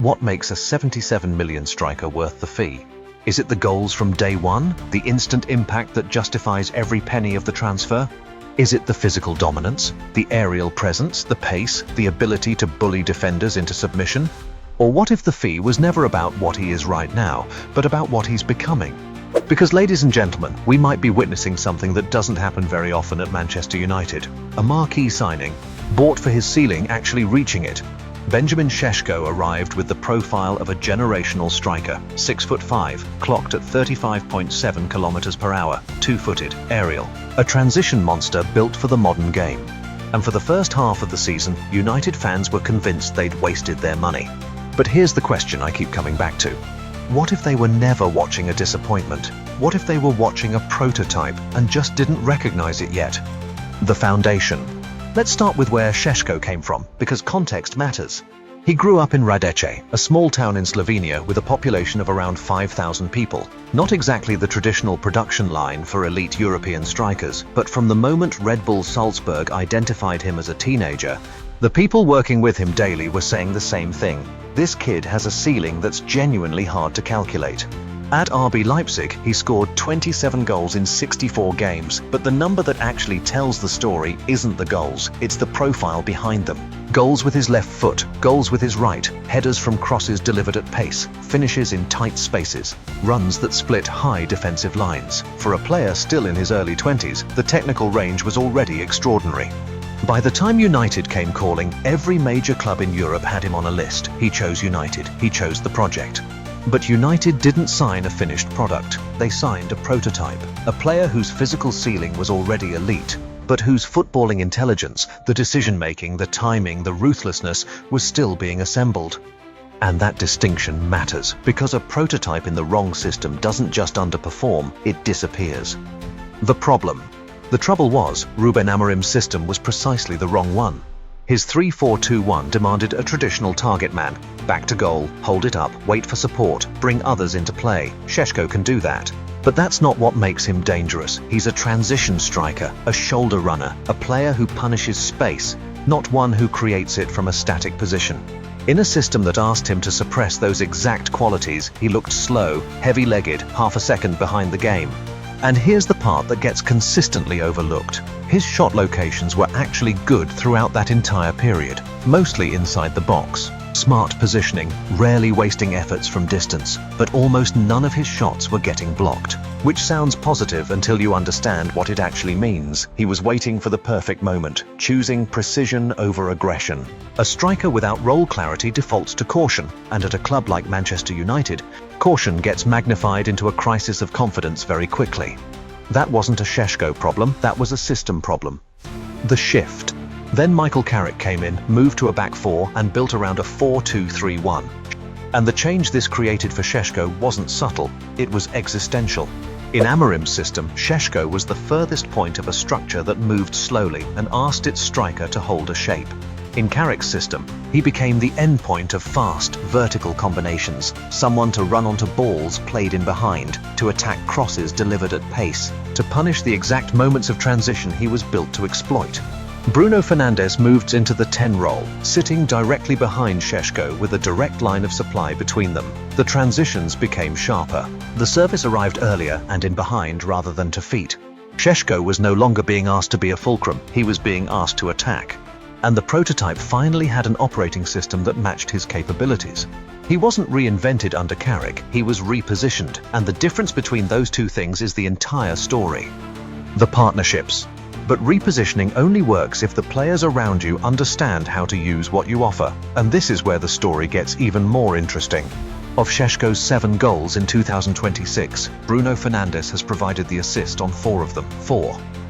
What makes a 77 million striker worth the fee? Is it the goals from day one, the instant impact that justifies every penny of the transfer? Is it the physical dominance, the aerial presence, the pace, the ability to bully defenders into submission? Or what if the fee was never about what he is right now, but about what he's becoming? Because, ladies and gentlemen, we might be witnessing something that doesn't happen very often at Manchester United. A marquee signing, bought for his ceiling actually reaching it. Benjamin Šeško arrived with the profile of a generational striker, 6'5", clocked at 35.7 km/h, 2-footed, aerial. A transition monster built for the modern game. And for the first half of the season, United fans were convinced they'd wasted their money. But here's the question I keep coming back to. What if they were never watching a disappointment? What if they were watching a prototype and just didn't recognize it yet? The foundation. Let's start with where Šeško came from, because context matters. He grew up in Radece, a small town in Slovenia with a population of around 5,000 people. Not exactly the traditional production line for elite European strikers, but from the moment Red Bull Salzburg identified him as a teenager, the people working with him daily were saying the same thing. This kid has a ceiling that's genuinely hard to calculate. At RB Leipzig, he scored 27 goals in 64 games, but the number that actually tells the story isn't the goals, it's the profile behind them. Goals with his left foot, goals with his right, headers from crosses delivered at pace, finishes in tight spaces, runs that split high defensive lines. For a player still in his early 20s, the technical range was already extraordinary. By the time United came calling, every major club in Europe had him on a list. He chose United, he chose the project. But United didn't sign a finished product. They signed a prototype, a player whose physical ceiling was already elite, but whose footballing intelligence, the decision-making, the timing, the ruthlessness was still being assembled. And that distinction matters, because a prototype in the wrong system doesn't just underperform, it disappears. The trouble was, Ruben Amorim's system was precisely the wrong one. His 3-4-2-1 demanded a traditional target man. Back to goal, hold it up, wait for support, bring others into play. Šeško can do that. But that's not what makes him dangerous. He's a transition striker, a shoulder runner, a player who punishes space, not one who creates it from a static position. In a system that asked him to suppress those exact qualities, he looked slow, heavy-legged, half a second behind the game. And here's the part that gets consistently overlooked. His shot locations were actually good throughout that entire period, mostly inside the box. Smart positioning, rarely wasting efforts from distance, but almost none of his shots were getting blocked. Which sounds positive until you understand what it actually means. He was waiting for the perfect moment, choosing precision over aggression. A striker without role clarity defaults to caution, and at a club like Manchester United, caution gets magnified into a crisis of confidence very quickly. That wasn't a Šeško problem, that was a system problem. The shift. Then Michael Carrick came in, moved to a back four and built around a 4-2-3-1. And the change this created for Šeško wasn't subtle, it was existential. In Amorim's system, Šeško was the furthest point of a structure that moved slowly and asked its striker to hold a shape. In Carrick's system, he became the endpoint of fast, vertical combinations, someone to run onto balls played in behind, to attack crosses delivered at pace, to punish the exact moments of transition he was built to exploit. Bruno Fernandes moved into the 10 role, sitting directly behind Šeško with a direct line of supply between them. The transitions became sharper. The service arrived earlier and in behind rather than to feet. Šeško was no longer being asked to be a fulcrum, he was being asked to attack. And the prototype finally had an operating system that matched his capabilities. He wasn't reinvented under Carrick, he was repositioned, and the difference between those two things is the entire story. The partnerships. But repositioning only works if the players around you understand how to use what you offer, and this is where the story gets even more interesting. Of Šeško's 7 goals in 2026, Bruno Fernandes has provided the assist on 4 of them.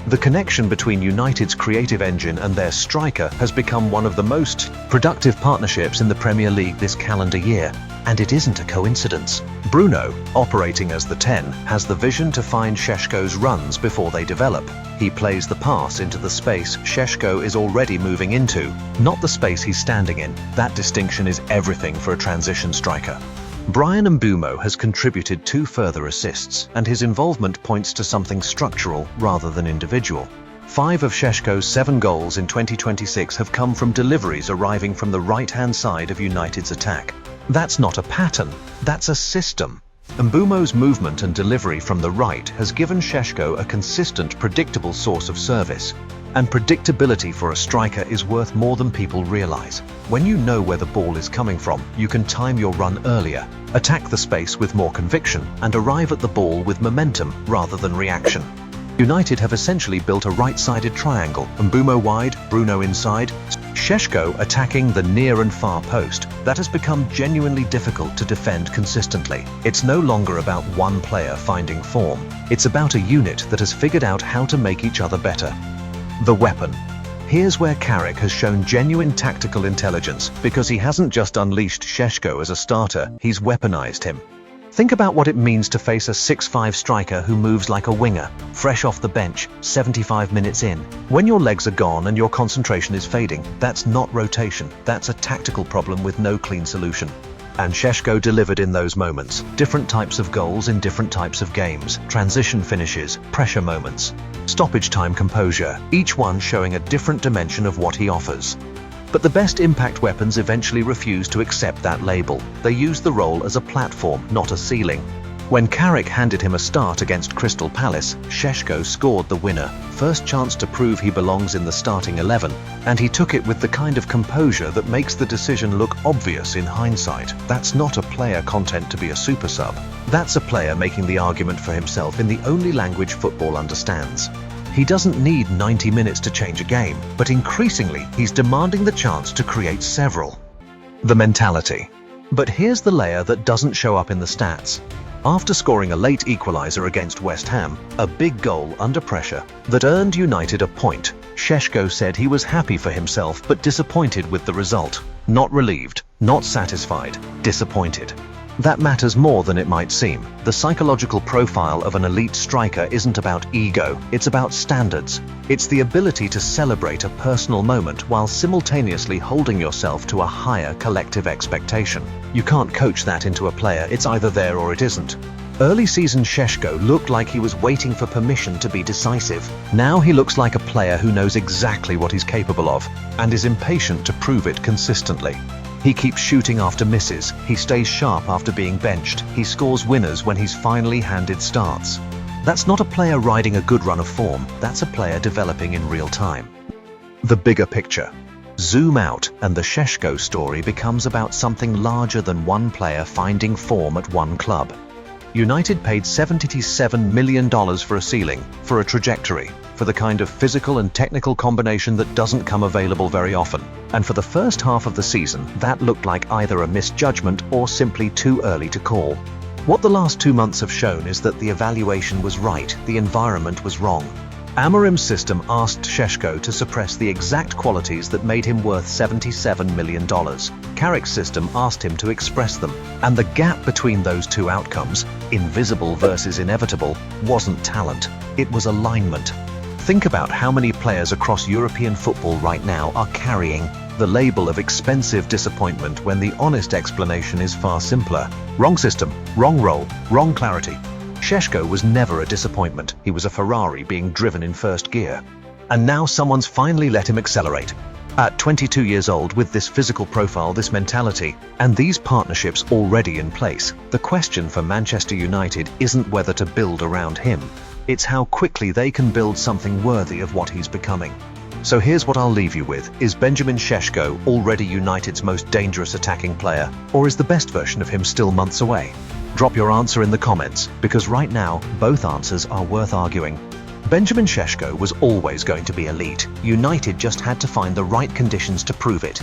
The connection between United's creative engine and their striker has become one of the most productive partnerships in the Premier League this calendar year, and it isn't a coincidence. Bruno, operating as the 10, has the vision to find Šeško's runs before they develop. He plays the pass into the space Šeško is already moving into, not the space he's standing in. That distinction is everything for a transition striker. Bryan Mbeumo has contributed 2 further assists, and his involvement points to something structural rather than individual. 5 of Šeško's 7 goals in 2026 have come from deliveries arriving from the right-hand side of United's attack. That's not a pattern, that's a system. Mbumo's movement and delivery from the right has given Šeško a consistent, predictable source of service. And predictability for a striker is worth more than people realize. When you know where the ball is coming from, you can time your run earlier, attack the space with more conviction, and arrive at the ball with momentum rather than reaction. United have essentially built a right-sided triangle, Mbumo wide, Bruno inside, Šeško attacking the near and far post. That has become genuinely difficult to defend consistently. It's no longer about one player finding form. It's about a unit that has figured out how to make each other better. The weapon. Here's where Carrick has shown genuine tactical intelligence, because he hasn't just unleashed Šeško as a starter, he's weaponized him. Think about what it means to face a 6'5" striker who moves like a winger, fresh off the bench, 75 minutes in. When your legs are gone and your concentration is fading, that's not rotation, that's a tactical problem with no clean solution. And Šeško delivered in those moments. Different types of goals in different types of games, transition finishes, pressure moments, stoppage time composure, each one showing a different dimension of what he offers. But the best impact weapons eventually refuse to accept that label. They use the role as a platform, not a ceiling. When Carrick handed him a start against Crystal Palace, Šeško scored the winner, first chance to prove he belongs in the starting 11, and he took it with the kind of composure that makes the decision look obvious in hindsight. That's not a player content to be a super sub. That's a player making the argument for himself in the only language football understands. He doesn't need 90 minutes to change a game, but increasingly he's demanding the chance to create several. The mentality. But here's the layer that doesn't show up in the stats. After scoring a late equaliser against West Ham, a big goal under pressure that earned United a point, Šeško said he was happy for himself but disappointed with the result. Not relieved, not satisfied, disappointed. That matters more than it might seem. The psychological profile of an elite striker isn't about ego, it's about standards. It's the ability to celebrate a personal moment while simultaneously holding yourself to a higher collective expectation. You can't coach that into a player, it's either there or it isn't. Early season Šeško looked like he was waiting for permission to be decisive. Now he looks like a player who knows exactly what he's capable of, and is impatient to prove it consistently. He keeps shooting after misses, he stays sharp after being benched, he scores winners when he's finally handed starts. That's not a player riding a good run of form, that's a player developing in real time. The bigger picture. Zoom out, and the Šeško story becomes about something larger than one player finding form at one club. United paid $77 million for a ceiling, for a trajectory, for the kind of physical and technical combination that doesn't come available very often. And for the first half of the season, that looked like either a misjudgment or simply too early to call. What the last 2 months have shown is that the evaluation was right, the environment was wrong. Amorim's system asked Šeško to suppress the exact qualities that made him worth $77 million. Carrick's system asked him to express them, and the gap between those two outcomes, invisible versus inevitable, wasn't talent, it was alignment. Think about how many players across European football right now are carrying the label of expensive disappointment when the honest explanation is far simpler. Wrong system, wrong role, wrong clarity. Šeško was never a disappointment. He was a Ferrari being driven in first gear. And now someone's finally let him accelerate. At 22 years old, with this physical profile, this mentality, and these partnerships already in place, the question for Manchester United isn't whether to build around him. It's how quickly they can build something worthy of what he's becoming. So here's what I'll leave you with. Is Benjamin Sesko already United's most dangerous attacking player, or is the best version of him still months away? Drop your answer in the comments, because right now, both answers are worth arguing. Benjamin Sesko was always going to be elite. United just had to find the right conditions to prove it.